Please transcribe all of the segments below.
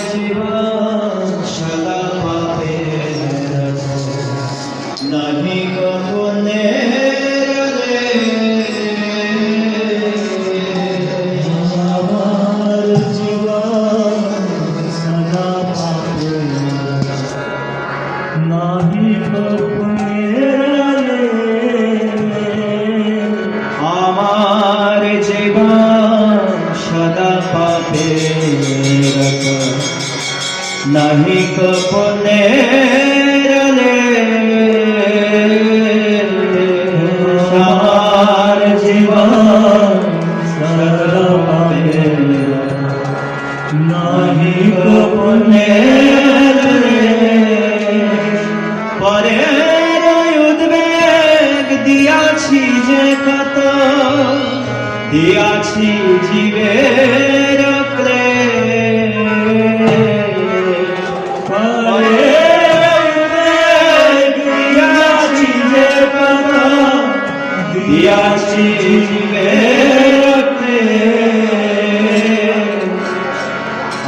জীবন সদা পাপে নাহি কখনে আমার জীবন সদা পাপে নাহি কখনে আমার জীবন সদা পাপে নাহি কপনে আমার জীবন সদা পাপে নাহি কপনে পরের উদ্বেগ দিয়াছি যে কত দিয়াছি জীবের দিয়াছি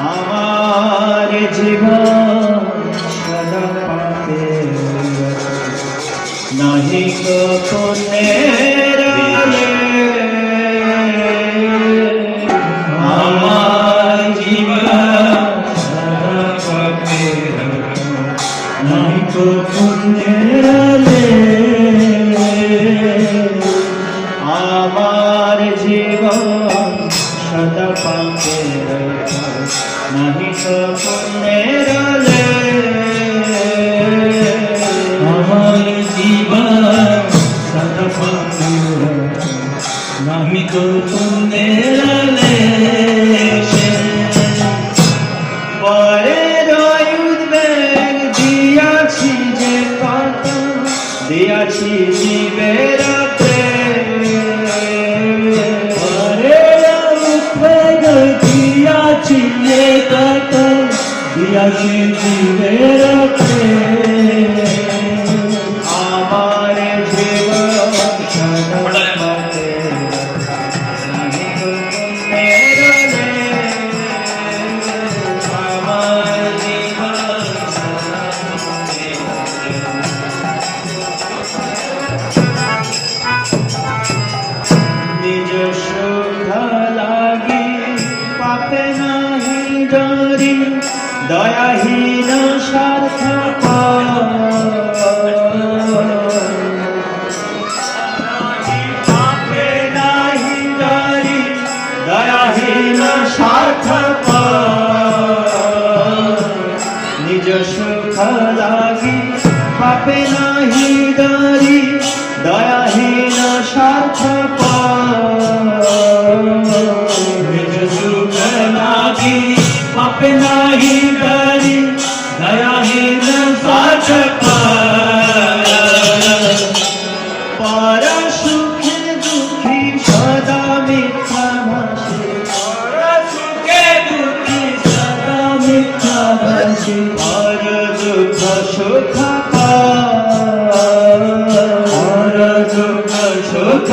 আমার জীবন সদা পাপে নাহি কখনে আমার জীবন সদা পাপে নাহি কখনে আমার জীবন সদা পাপে নাহি কখনে আমার জীবন সদা পাপে নাহি কখনে পরের উদ্বেগ দিয়াছি যে কত দিয়াছি জীবের দিয়াছি যে কত দিয়াছি জীবের আমার জীবন সদা পাপে নাহি কখনে আমার জীবন সদা পাপে নিজ সুখ লাগি পাপে নাহি ডরি দয়াহীন স্বার্থ পাপে নাহি ডরি দয়াহীন স্বার্থ নিজ সুখ লাগি পাপে নাহি ডরি দয়াহীন স্বার্থ নিজ সুখ লাগি পাপে নাহি ডরি দয়াহীন স্বার্থ পর সুখে দুঃখী সদা মিথ্যা ভাষে পর সুখে দুঃখী সদা মিথ্যা ভাষে পর দুঃখ সুখ পর দুঃখ সুখ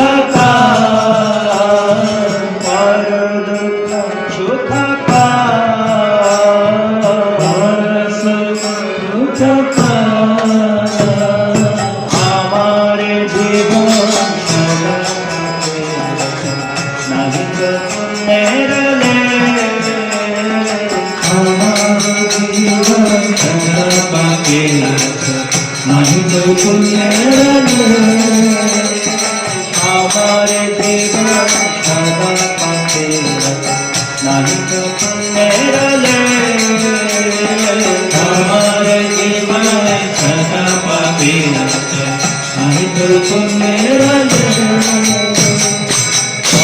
পর দুঃখ সুখ আমার জীবন সদা নাহি কখনে আমার জীবন সদা পাপে নাহি কখনে আমার জীবন সদা পাপে নাহি কখনে আমার জীবন সদা পাপে নাহি কখনে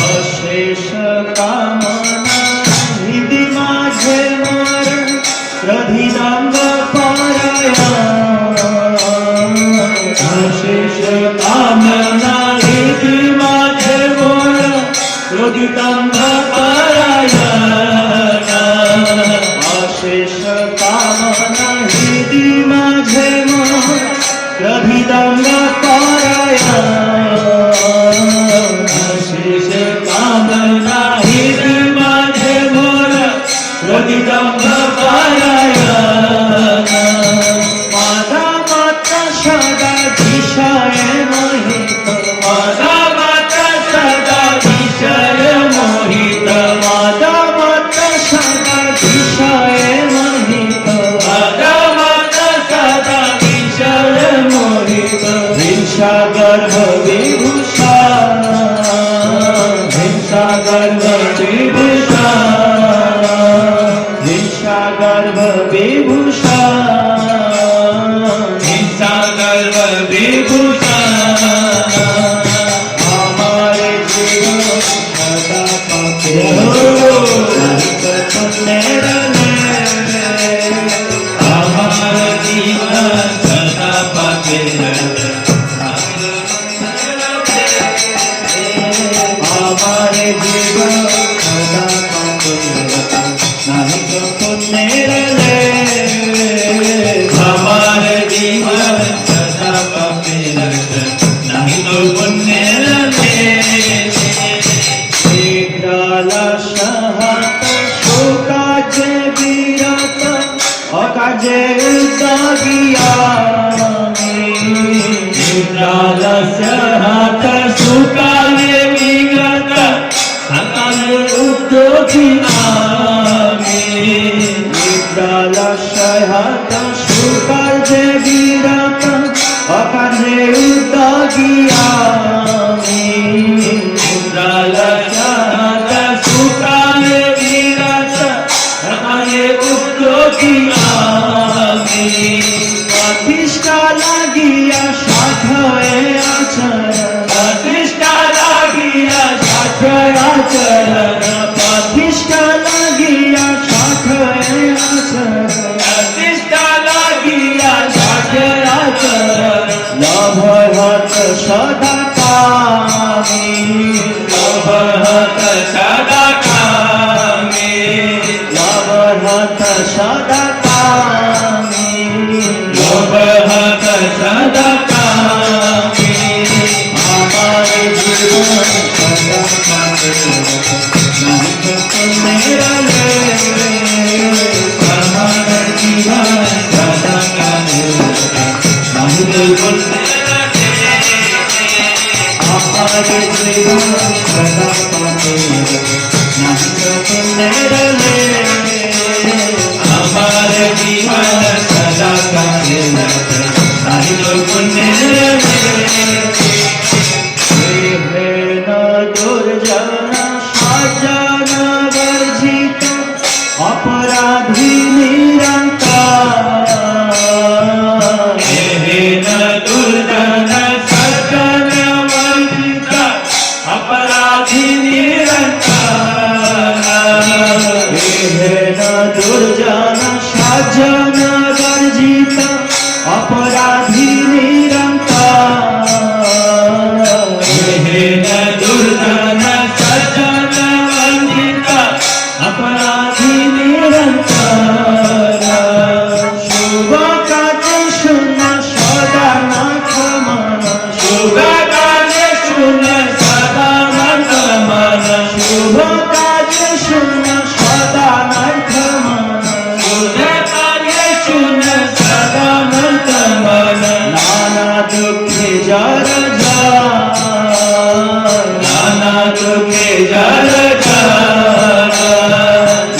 অশেষ কামনা হৃদি মাঝে মোর রধিদাঙ্গ অশেষ কামনা হৃদি মাঝে মোর রধিদাঙ্গ অশেষ কামনা হৃদি মাঝে মোর রধিদাঙ্গ শেষ কামনা হৃদি মাঝে মোর রধিদাঙ্গ পারায়ণ মাধা মাতা সদা বিষয়ে মোহিত মাধা মাতা সদা বিষয়ে মোহিত মাধা মাতা সদা বিষয়ে মোহিত মাধা মাতা সদা বিষয়ে মোহিত হিংসা গর্ভ বিভূষণ হিংসা গর্ভ বিভূষণ হিংসা গর্ভ বিভূষণ হিংসা গর্ভ বিভূষণ আমার জীবন সদা পাপে পুণ্যের আমার জীবন সদা পাপে আমার জীবন সদা পাপে নাহি তো পুণ্যের আমার জীবন সদা পাপে নাহি তো পুণ্যের সাহাত সুকাজে বিরত অকাজে উদ্যোগিয়া সাহাত সুকালে বিরত অকাজে উদ্যোগিয়া সাহাত সুকাজে বিরত অকাজে উদ্যোগিয়া সুকালে বিরত অকাজে উদ্যোগিয়া প্রতিষ্ঠা লাগিয়া সাধয়ে আচরণ প্রতিষ্ঠা লাগিয়া সাধয়ে আচরণ প্রতিষ্ঠা লাগিয়া সাধয়ে আচরণ প্রতিষ্ঠা লাগিয়া সাধয়ে আচরণ লভ হত সদা কামী লভ হত সদা কামী লভ হত সদা কামী লভ হত সদা কামী আমার জীবন সদা পাপে নাহি তো পুণ্যের আমার জীবন সদা কামে নাহি তো পুণ্যের আমার জীবন সদা পাপে নাহি তো পুণ্যের আমার জীবন সদা কামে নাহি তো পুণ্যের দুর্জনা সাজনা বর্জিত অপরাধী নিরন্তর দুর্জনা সাজনা বর্জিত অপরাধী নিরন্তর দুর্জনা সাজনা বর্জিত অপরাধী নিরন্তর দুর্জনা সজ্জনা বন্দিত অপরাধী নিরন্তর শুভ কাজে শূন্য সদা নাথ মন শুভ কাজে শূন্য সদা নাথ মন শুভ কাজে শূন্য সদা নাথ মন শুভ কাজে শূন্য সদা নাথ মন নানা দুঃখে জর নানা দুঃখে জর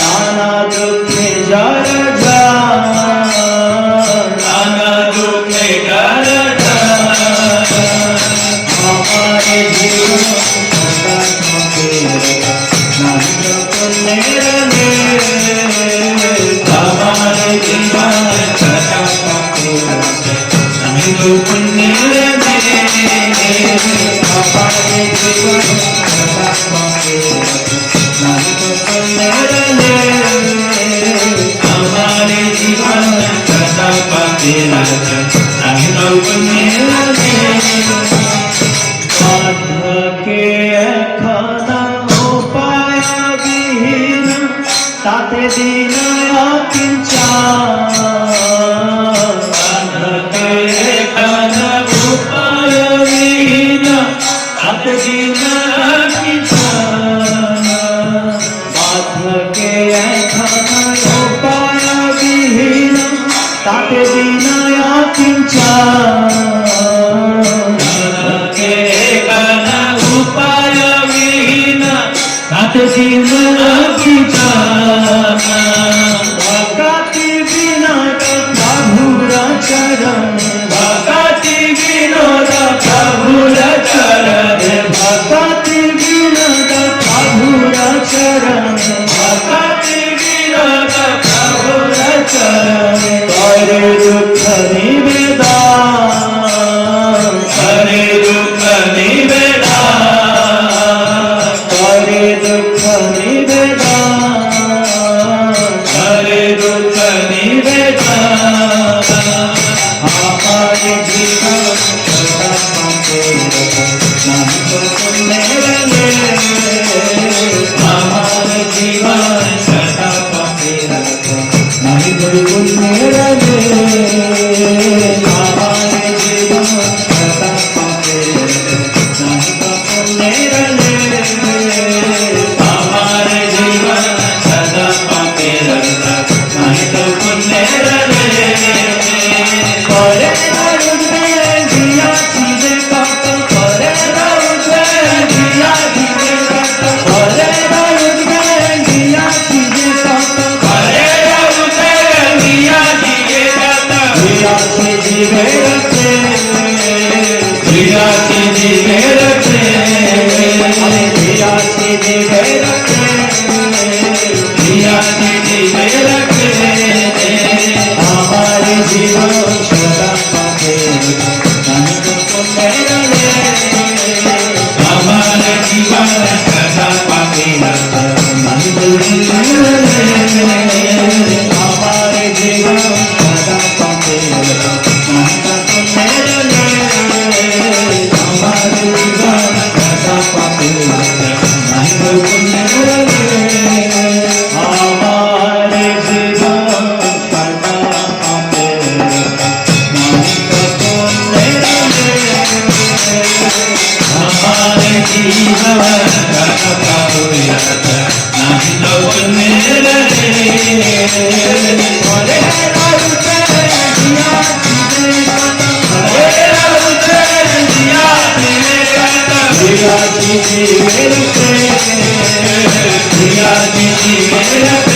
নানা দুঃখে জর নানা দুঃখে জর আমার জীবন সদা পাপে নাহি তো পুণ্যের আমার জীবন সদা পাপে নাহি তো পুণ্যের আমার জীবন সদা পাপে নাহি তো পুণ্যের ताते बिना किंचा के कन उपाय विहीन ताते बिना किंचा भक्ति विनोद प्रभुर चरण भक्ति विनोद प्रभुर चरण भक्ति विनोद प्रभुर चरण भक्ति विनोद प्रभुर चरण करे दुख निवेदन हरे दुख निवेदन करे दुख निवेदन हरे दुख निवेदन हमारे जीवन सदा पाते नहीं तो सुनने लगे हमारे जीवन सदा पाते नहीं तो सुनने लगे हमारे जीवन सदा पाते नहीं तो सुनने लगे हमारे जीवन सदा पाते रहता नहीं तो पुण्य रहे करे उठे दिया चीजें काट करे उठे दिया चीजें काट करे उठे दिया चीजें काट हरे उसे मिया जी के गाता दिया से जीवे रखे प्रिया की जीवे रखे अरे दिया से जीवे रखे प्रिया की जीवे रखे हमारे जीवन सदा पाते नहीं तो पुण्य रहे हमारे जीवन सदा पाते रहता नहीं तो पुण्य रहे हमारे जीवन सदा पाते नहीं तो पुण्य रहे हमारे जीवन सदा पाते नहीं तो पुण्य रहे हमारे जीवन सदा पाते नहीं तो पुण्य रहे हमारे जीवन सदा पाते रहता नहीं तो पुण्य रहे हरे राउते दिया चीजें काटा हरे उसे दिया जीवे गाता दिया चीजें रखे प्रिया की जीवे रखे